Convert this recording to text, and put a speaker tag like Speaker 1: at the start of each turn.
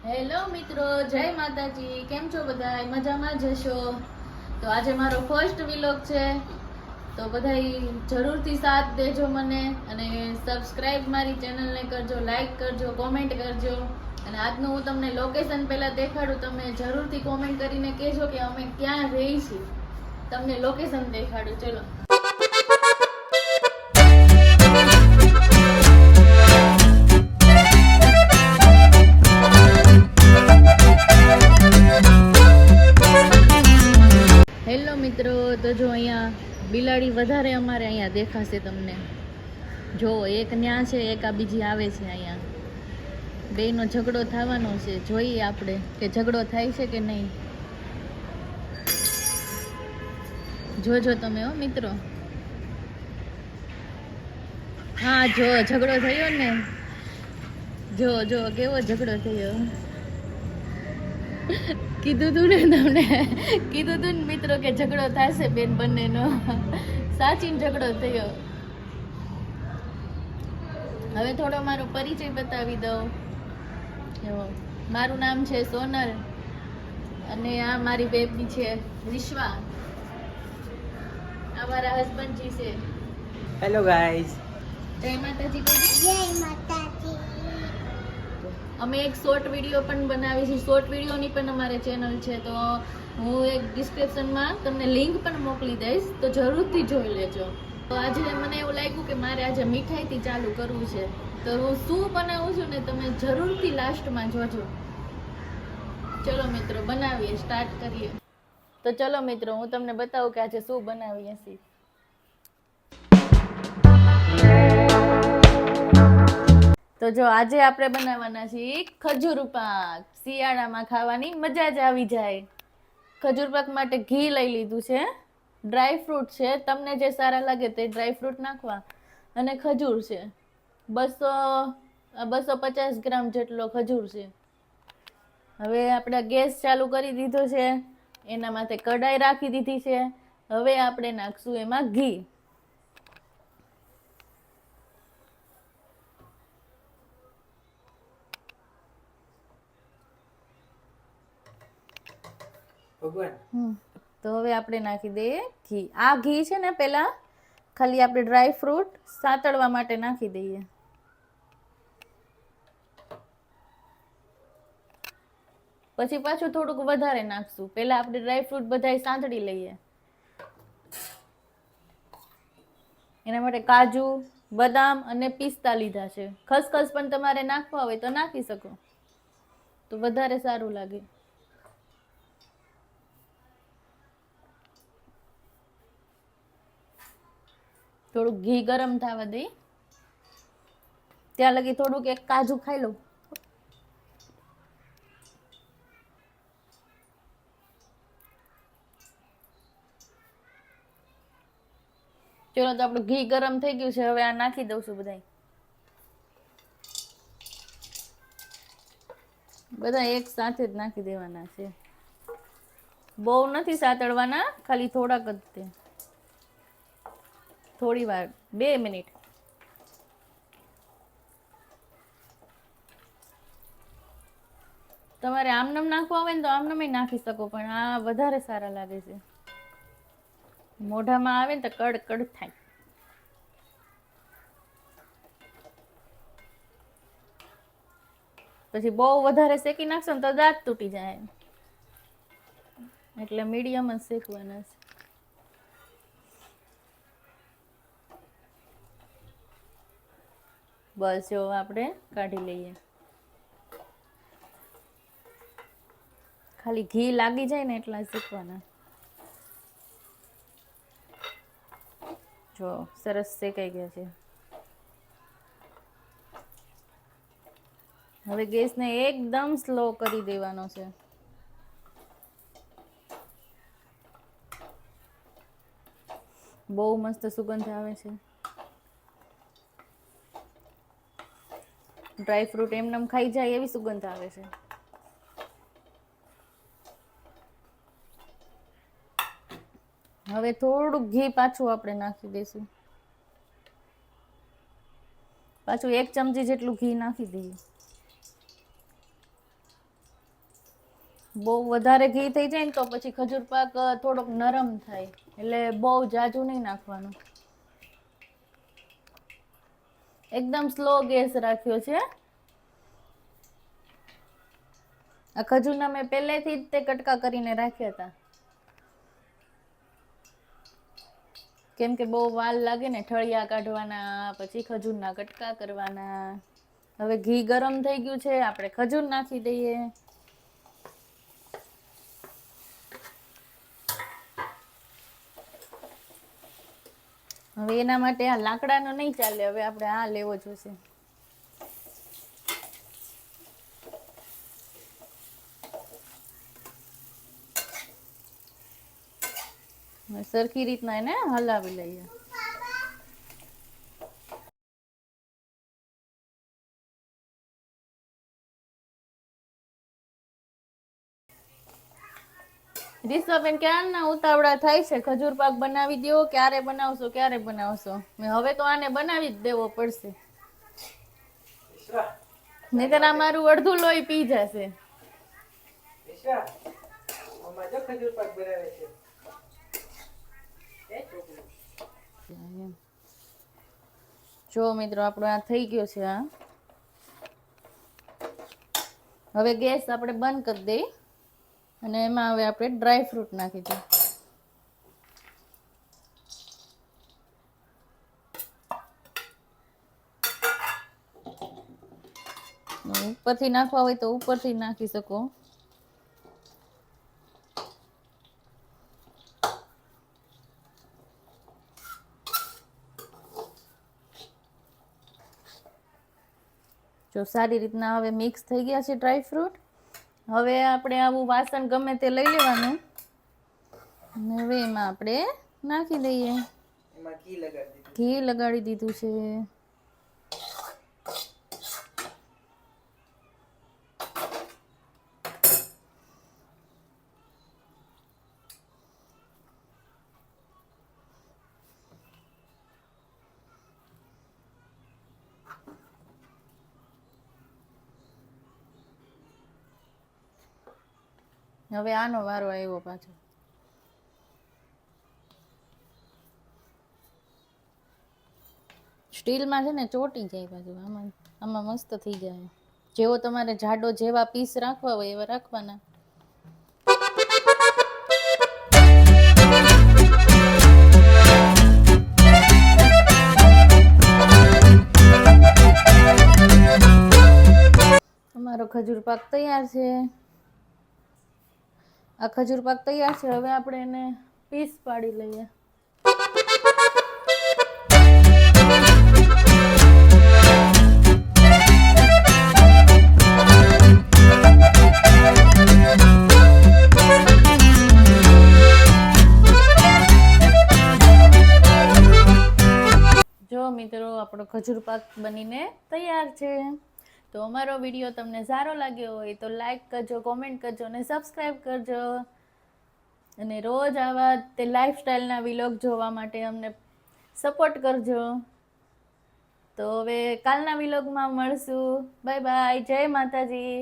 Speaker 1: Hello મિત્રો, જય માતાજી. કેમ છો બધા? મજામાં જશો? તો આજે મારો ફર્સ્ટ વિલોગ છે, તો બધા જરૂરથી સાથ દેજો મને અને સબસ્ક્રાઇબ મારી ચેનલને કરજો, લાઈક કરજો, કોમેન્ટ કરજો. અને આજનું હું તમને લોકેશન પહેલા દેખાડું. તમે જરૂરથી કોમેન્ટ કરીને કહેજો કે અમે ક્યાં રહી છીએ. તમને લોકેશન દેખાડું. ચલો. હેલો મિત્રો, તો જો અહીંયા બિલાડી વધારે અમારે અહીંયા દેખાશે તમને. જો એક ન્યા છે, એક આ બીજી આવે છે. અહીંયા બેયનો ઝઘડો થવાનો છે. જોઈએ આપણે કે ઝઘડો થાય છે કે નહીં. જોજો તમે હો મિત્રો. હા, જો ઝઘડો થયો ને. જો જો કેવો ઝઘડો થયો. કીધું તું ને તમને, કીધું તું ને મિત્રો કે ઝઘડો થશે બેન બંનેનો. સાચીને ઝઘડો થયો. હવે થોડો મારો પરિચય બતાવી દઉં. મારું નામ છે સોનલ અને આ મારી બેબી છે વિશ્વા. આ મારા હસબન્ડજી છે.
Speaker 2: Hello guys.
Speaker 1: જય માતાજી.
Speaker 3: જય માતાજી.
Speaker 1: અમે એક શોર્ટ વિડીયો પણ બનાવી છે. શોર્ટ વિડીયોની પણ અમારે ચેનલ છે, તો હું એક ડિસ્ક્રિપ્શનમાં તમને લિંક પણ મોકલી દઈશ, તો જરૂરથી જોઈ લેજો. તો આજે મને એવું લાગ્યું કે મારે આજે મીઠાઈથી ચાલુ કરવું છે, તો હું શું બનાવું છું ને તમે જરૂરથી લાસ્ટમાં જોજો. ચલો મિત્રો, બનાવીએ, સ્ટાર્ટ કરીએ. તો ચલો મિત્રો, હું તમને બતાવું કે આજે શું બનાવીએ છીએ. તો જો આજે આપણે બનાવવાના છીએ ખજૂર પાક. શિયાળામાં ખાવાની મજા જ આવી જાય. ખજૂર પાક માટે ઘી લઈ લીધું છે, ડ્રાય ફ્રૂટ છે, તમને જે સારા લાગે તે ડ્રાય ફ્રૂટ નાખવા, અને ખજૂર છે 250 ગ્રામ જેટલો ખજૂર છે. હવે આપણે ગેસ ચાલુ કરી દીધો છે, એના માથે કઢાઈ રાખી દીધી છે. હવે આપણે નાખશું એમાં ઘી. તો હવે આપણે નાખી દઈએ ઘી. આ ઘી છે ને પેલા ખાલી આપણે ડ્રાય ફ્રૂટ સાતળવા માટે નાખી દઈએ. પછી પાછું થોડુંક વધારે નાખશું. પેલા આપણે ડ્રાય ફ્રૂટ બધાય સાંતળી લઈએ. એના માટે કાજુ, બદામ અને પિસ્તા લીધા છે. ખસખસ પણ તમારે નાખવા હોય તો નાખી શકો, તો વધારે સારું લાગે. થોડુંક ઘી ગરમ થવા દઈ. ત્યાં લગી થોડુંક એક કાજુ ખાઈ લઉં. ચલો, તો આપણું ઘી ગરમ થઈ ગયું છે. હવે આ નાખી દઉં છું બધા એક સાથે જ નાખી દેવાના છે. બહુ નથી સાતળવાના, ખાલી થોડાક જ તે. થોડી વાર, 2 મિનિટ. તમારે આમનમ નાખવા હોય ને તો આમનમ નાખી શકો, પણ આ વધારે સારા લાગે છે. મોઢામાં આવે ને તો કડ કડ થાય. પછી બહુ વધારે શેકી નાખશો ને તો દાંત તૂટી જાય, એટલે મીડિયમ જ શેકવાના છે. બસ જો આપણે કાઢી લઈએ. ખાલી ઘી લાગી જાય ને એટલા શેકવાના. જો સરસ શેકાઈ ગયા છે. હવે ગેસને એકદમ સ્લો કરી દેવાનો છે. બહુ મસ્ત સુગંધ આવે છે. ડ્રાય ફ્રૂટ એમનેમ ખાઈ જાય એવી સુગંધ આવે છે. હવે થોડુંક ઘી પાછું આપણે નાખી દઈશું. પાછું 1 ચમચી જેટલું ઘી નાખી દઈએ. બહુ વધારે ઘી થઈ જાય ને તો પછી ખજૂર પાક થોડોક નરમ થાય, એટલે બહુ જાજુ નહીં નાખવાનું. એકદમ સ્લો ગેસ રાખ્યો છે. આ ખજૂરના મેં પહેલેથી જ તે કટકા કરીને રાખ્યા હતા, કેમ કે બહુ વાર લાગે ને ઠળિયા કાઢવાના, પછી ખજૂરના કટકા કરવાના. હવે ઘી ગરમ થઈ ગયું છે, આપણે ખજૂર નાખી દઈએ. હવે એના માટે આ લાકડાનો નહીં ચાલે, હવે આપણે આ લેવો જોશે. સરખી રીતના એને હલાવી લઈએ. રીસાબેન ક્યારના ઉતાવળા થાય છે, ખજૂર પાક બનાવી દો, ક્યારે બનાવશો. મેં હવે તો આને બનાવી જ દેવો પડશે, નહીતર આ મારું અડધું લોહી પી જશે.
Speaker 2: ખજૂર પાક બનાવે છે.
Speaker 1: જો મિત્રો આપણો આ થઈ ગયો છે. આ હવે ગેસ આપણે બંધ કરી દઈએ અને એમાં હવે આપણે ડ્રાય ફ્રૂટ નાખી દઈએ. ઉપરથી નાખવા હોય તો ઉપરથી નાખી શકો. જો સારી રીતના હવે મિક્સ થઈ ગયા છે ડ્રાય ફ્રૂટ. હવે આપણે આવું વાસણ ગમે તે લઈ લેવાનું અને હવે એમાં આપણે નાખી દઈએ.
Speaker 2: એમાં
Speaker 1: ઘી લગાડી દીધું છે. હવે આનો વારો આવ્યો પાછો. સ્ટીલમાં છે ને ચોટી જાય પાછું. આમાં મસ્ત થઈ જાય. જેવો તમારે જાડો જેવા પીસ રાખવા હોય એવા રાખવાના. અમારો ખજૂર પાક તૈયાર છે. આ ખજૂર પાક તૈયાર છે. હવે આપણે એને પીસ પાડી લઈએ. જો મિત્રો આપણો ખજૂર પાક બનીને તૈયાર છે. તો અમારો વિડીયો તમને સારો લાગ્યો હોય તો લાઈક કરજો, કોમેન્ટ કરજો અને સબસ્ક્રાઈબ કરજો. અને રોજ આવા તે લાઈફસ્ટાઈલના વિલોગ જોવા માટે અમને સપોર્ટ કરજો. તો હવે કાલના વિલોગમાં મળશું. Bye bye. જય માતાજી.